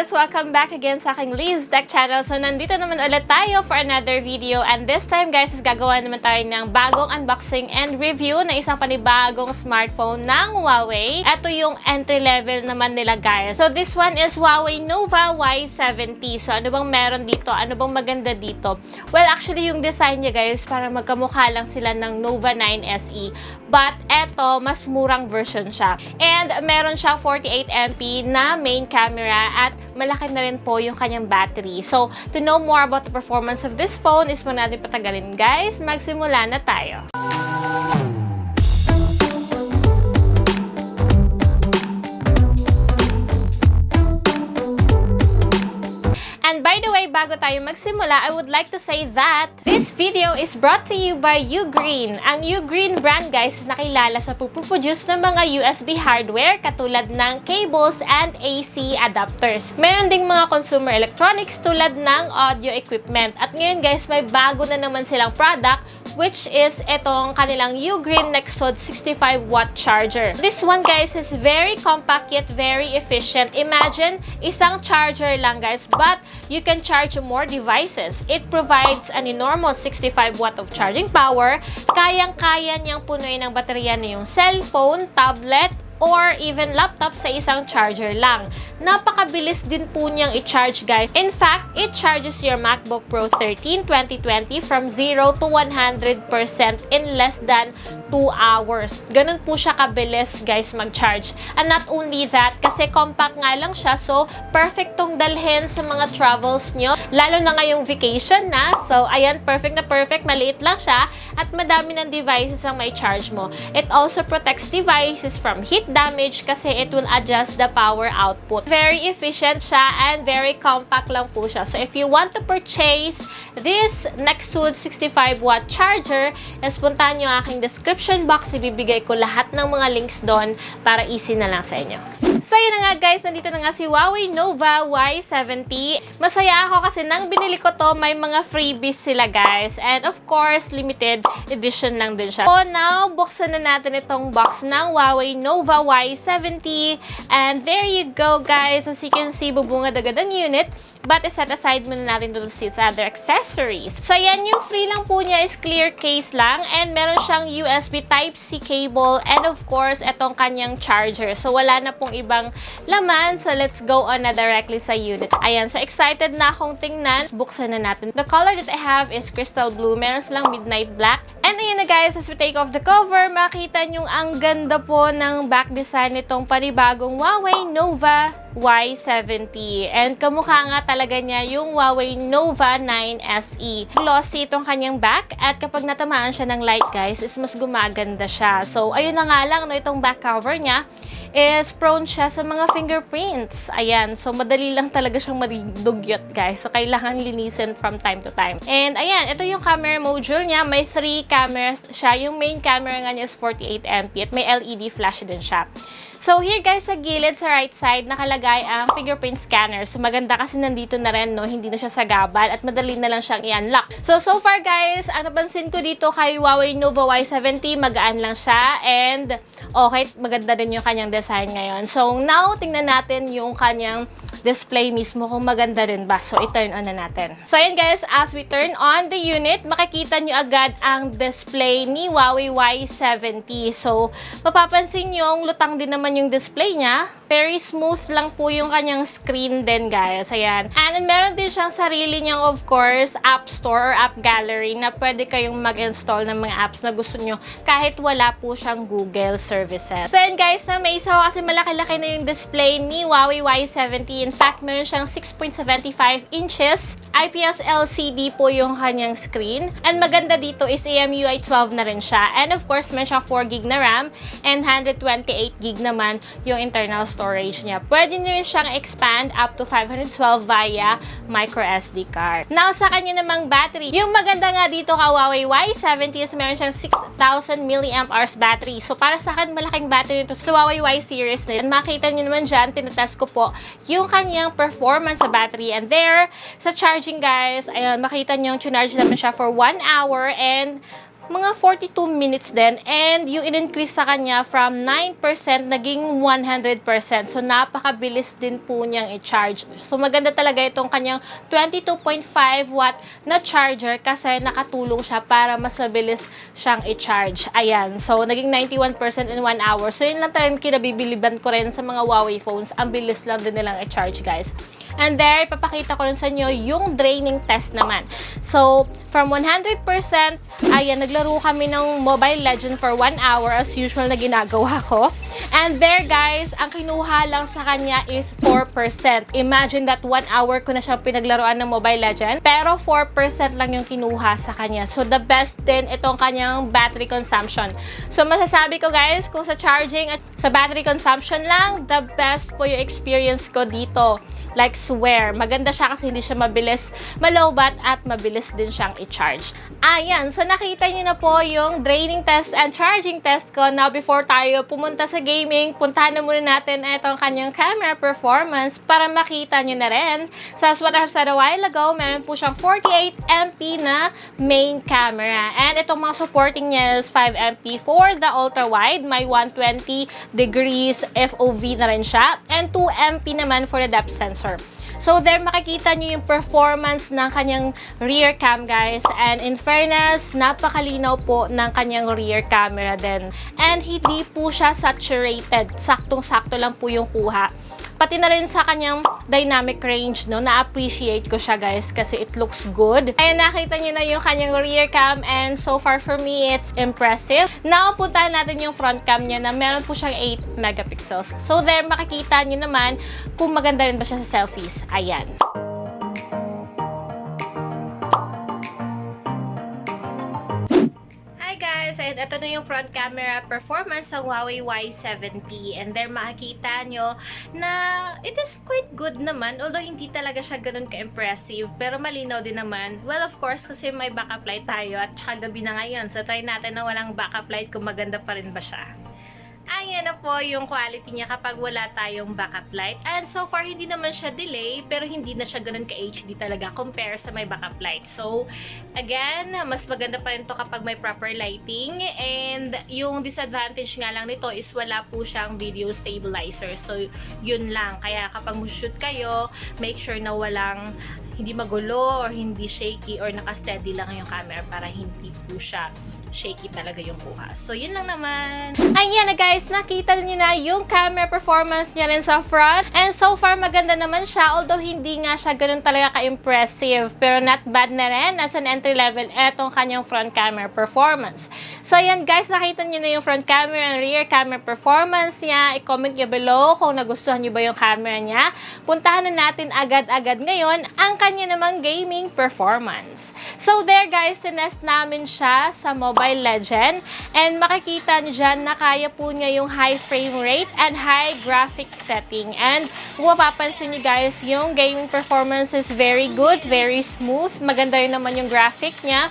guys! Welcome back again sa aking Liz Tech Channel. So, nandito naman ulit tayo for another video. And this time, guys, is gagawa naman tayo ng bagong unboxing and review na isang panibagong smartphone ng Huawei. Ito yung entry level naman nila, guys. So, this one is Huawei NOVA Y70. So, ano bang meron dito? Ano bang maganda dito? Well, actually, yung design niya, guys, para magkamukha lang sila ng Nova 9 SE. But, eto, mas murang version siya. And, meron siya 48MP na main camera at malaki na rin po yung kanyang battery. So, to know more about the performance of this phone is mo natin patagalin, guys. Magsimula na tayo. And by the way, bago tayo magsimula, I would like to say that this video is brought to you by Ugreen. Ang Ugreen brand, guys, is nakilala sa pagpuproduce ng mga USB hardware katulad ng cables and AC adapters. Meron ding mga consumer electronics tulad ng audio equipment. At ngayon, guys, may bago na naman silang product which is itong kanilang Ugreen Nexode 65-watt charger. This one, guys, is very compact yet very efficient. Imagine, isang charger lang, guys, but you can charge more devices. It provides an enormous 65 watt of charging power. Kayang-kaya niyang punuin ng baterya na yung cellphone, tablet, or even laptop sa isang charger lang. Napakabilis din po niyang i-charge, guys. In fact, it charges your MacBook Pro 13 2020 from 0 to 100% in less than 2 hours. Ganun po siya kabilis, guys, mag-charge. And not only that, kasi compact nga lang siya, so perfect tong dalhin sa mga travels nyo. Lalo na ngayong vacation na. So, ayan, perfect na perfect. Maliit lang siya at madami ng devices ang may charge mo. It also protects devices from heat damage kasi it will adjust the power output. Very efficient siya and very compact lang po siya. So, if you want to purchase this Nexode 65-watt charger, puntahan nyo aking description box. Ibibigay ko lahat ng mga links doon para easy na lang sa inyo. So, yun na nga, guys. Nandito na nga si Huawei NOVA Y70. Masaya ako kasi nang binili ko to, may mga freebies sila, guys. And of course, limited edition lang din siya. So, now, buksan na natin itong box ng Huawei NOVA Y70. And there you go, guys. As you can see, bubungad agad ang unit. But set aside muna natin doon sa other accessories. So, yan, yung free lang po niya is clear case lang. And meron siyang USB Type-C cable. And of course, itong kanyang charger. So, wala na pong ibang laman. So, let's go on na directly sa unit. Ayan, so excited na akong tingnan. Buksan na natin. The color that I have is crystal blue. Meron silang midnight black. And ayan na, guys, as we take off the cover, makita nyo ang ganda po ng back design nitong panibagong Huawei NOVA Y70. And kamukha nga talaga niya yung Huawei Nova 9 SE. Glossy itong kanyang back at kapag natamaan siya ng light, guys, is mas gumaganda siya. So, ayun na nga lang, no, itong back cover niya is prone siya sa mga fingerprints. Ayan. So, madali lang talaga siyang madugyot, guys. So, kailangan linisin from time to time. And, ayan. Ito yung camera module niya. May 3 cameras siya. Yung main camera nga niya is 48MP at may LED flash din siya. So, here, guys, sa gilid, sa right side, nakalagay ang fingerprint scanner. So, maganda kasi nandito na rin, no? Hindi na siya sagabal at madali na lang siyang i-unlock. So far, guys, ang napansin ko dito kay Huawei NOVA Y70, magaan lang siya and okay, maganda din yung kanyang design ngayon. So, now, tingnan natin yung kanyang display mismo kung maganda rin ba. So, i-turn on na natin. So, ayan, guys, as we turn on the unit, makikita nyo agad ang display ni Huawei Y70. So, mapapansin nyo, lutang din naman yung display niya. Very smooth lang po yung kanyang screen din, guys. Ayan. And meron din siyang sarili niyang, of course, App Store or App Gallery na pwede kayong mag-install ng mga apps na gusto nyo kahit wala po siyang Google services. So, ayan, guys, na may isa kasi malaki-laki na yung display ni Huawei Y70. In fact, meron siyang 6.75 inches. IPS LCD po yung kanyang screen. And maganda dito is EMUI 12 na rin siya. And of course, meron siyang 4GB na RAM and 128GB naman yung internal storage niya. Pwede nyo rin siyang expand up to 512 via microSD card. Now, sa kanya namang battery, yung maganda nga dito ka Huawei Y70 is meron siyang 6,000 mAh battery. So, para sa akin, malaking battery nito sa Huawei Y series na yun. Makita nyo naman dyan, tinatest ko po yung kanyang performance sa battery. And there, sa charging, guys, ayun, makita nyo, charge naman siya for 1 hour and mga 42 minutes din. And yung in-increase sa kanya from 9% naging 100%. So, napakabilis din po niyang i-charge. So, maganda talaga itong kanyang 22.5 watt na charger kasi nakatulong siya para mas mabilis siyang i-charge. Ayan. So, naging 91% in 1 hour. So, yun lang talagang kinabibiliban ko rin sa mga Huawei phones. Ang bilis lang din nilang i-charge, guys. And there, ipapakita ko rin sa inyo yung draining test naman. So, from 100%, ayan, naglaro kami ng Mobile Legends for 1 hour as usual na ginagawa ko. And there, guys, ang kinuha lang sa kanya is 4%. Imagine that 1 hour ko na siyang pinaglaruan ng Mobile Legends, pero 4% lang yung kinuha sa kanya. So, the best din itong kanyang battery consumption. So, masasabi ko, guys, kung sa charging at sa battery consumption lang, the best po yung experience ko dito. Like, swear. Maganda siya kasi hindi siya mabilis malowbat at mabilis din siyang i-charge. Ayan. So, nakita niyo na po yung draining test and charging test ko. Now, before tayo pumunta sa gaming, puntahan na muna natin itong kanyang camera performance para makita niyo na rin. So, as what I have said a while ago, meron po siyang 48MP na main camera. And itong mga supporting niya is 5MP for the ultra-wide. May 120 degrees FOV na rin siya. And 2MP naman for the depth sensor. So, there makikita nyo yung performance ng kanyang rear cam, guys. And in fairness, napakalinaw po ng kanyang rear camera din. And hindi po siya saturated. Saktong-sakto lang po yung kuha. Pati na rin sa kanyang dynamic range, no? Na-appreciate ko siya, guys, kasi it looks good. Ayan, nakita nyo na yung kanyang rear cam and so far for me, it's impressive. Now, puntahan natin yung front cam niya na meron po siyang 8 megapixels. So, there, makikita nyo naman kung maganda rin ba siya sa selfies. Ayan. And ito na yung front camera performance sa Huawei Y70. And there makikita nyo na it is quite good naman. Although hindi talaga siya ganun ka-impressive. Pero malinaw din naman. Well, of course, kasi may backup light tayo at saka gabi na ngayon. So, try natin na walang backup light kung maganda pa rin ba siya. Ayan na po yung quality niya kapag wala tayong backup light. And so far, hindi naman siya delay, pero hindi na siya ganun ka-HD talaga compare sa may backup light. So, again, mas maganda pa rin to kapag may proper lighting. And yung disadvantage nga lang nito is wala po siyang video stabilizer. So, yun lang. Kaya kapag shoot kayo, make sure na walang hindi magulo or hindi shaky or naka-steady lang yung camera para hindi po siya shaky talaga yung kuha. So, yun lang naman. Ayan na, guys. Nakita niyo na yung camera performance niya rin sa front. And so far, maganda naman siya. Although, hindi nga siya ganun talaga ka-impressive. Pero not bad na rin. As an entry level, etong kanyang front camera performance. So, ayan, guys. Nakita niyo na yung front camera and rear camera performance niya. I-comment niyo below kung nagustuhan niyo ba yung camera niya. Puntahan na natin agad-agad ngayon ang kanya namang gaming performance. So, there, guys. Tinest namin siya sa Mobile Legends. And makikita niyo dyan na kaya po niya yung high frame rate and high graphic setting. And kung mapapansin niyo, guys, yung gaming performance is very good, very smooth. Maganda rin naman yung graphic niya.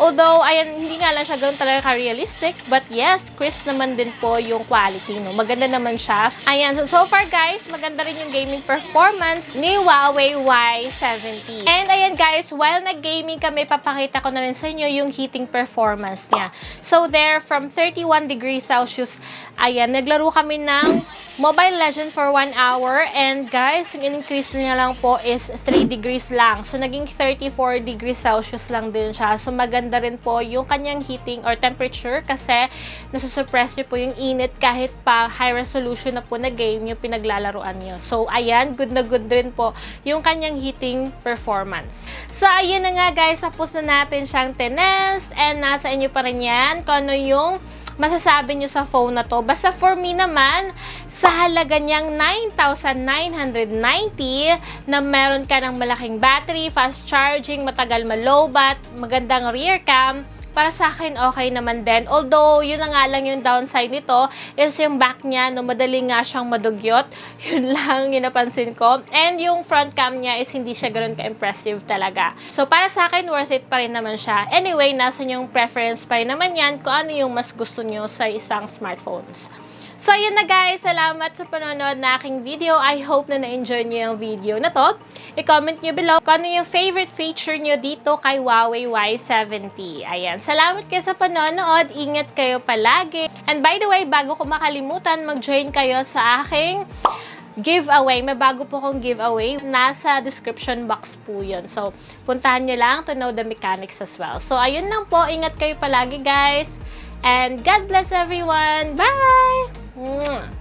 Although, ayan, hindi nga lang siya ganoon talaga ka-realistic. But yes, crisp naman din po yung quality, no? Maganda naman siya. Ayan, so far, guys, maganda rin yung gaming performance ni Huawei Y70. And ayan, guys, while nag-gaming kami, papakita ko na rin sa inyo yung heating performance niya. So there, from 31 degrees Celsius, ayan, naglaro kami ng Mobile Legends for 1 hour. And guys, yung increase niya lang po is 3 degrees lang. So, naging 34 degrees Celsius lang din siya. So, maganda rin po yung kanyang heating or temperature kasi nasusuppress niyo po yung init kahit pa high resolution na po na game yung pinaglalaroan niyo. So, ayan, good na good rin po yung kanyang heating performance. So, ayun na nga, guys. Tapos na natin siyang tinest and nasa inyo pa rin yan kung ano yung masasabi nyo sa phone na to. Basta for me naman, sa halaga niyang 9,990 na meron ka ng malaking battery, fast charging, matagal malowbat, magandang rear cam, para sa akin okay naman din. Although, yun na nga lang yung downside nito is yung back niya, no, madali nga siyang madugyot. Yun lang yung napansin ko. And yung front cam niya is hindi siya ganoon ka-impressive talaga. So, para sa akin, worth it pa rin naman siya. Anyway, nasa yung preference pa rin naman yan kung ano yung mas gusto nyo sa isang smartphones. So, yun na guys. Salamat sa panonood na aking video. I hope na na-enjoy niyo yung video na to. I-comment niyo below kung ano yung favorite feature niyo dito kay Huawei Y70. Ayan. Salamat kayo sa panonood. Ingat kayo palagi. And by the way, bago ko makalimutan, mag-join kayo sa aking giveaway. May bago po kong giveaway. Nasa description box po yun. So, puntahan nyo lang to know the mechanics as well. So, ayun lang po. Ingat kayo palagi guys. And God bless everyone. Bye! Mwah!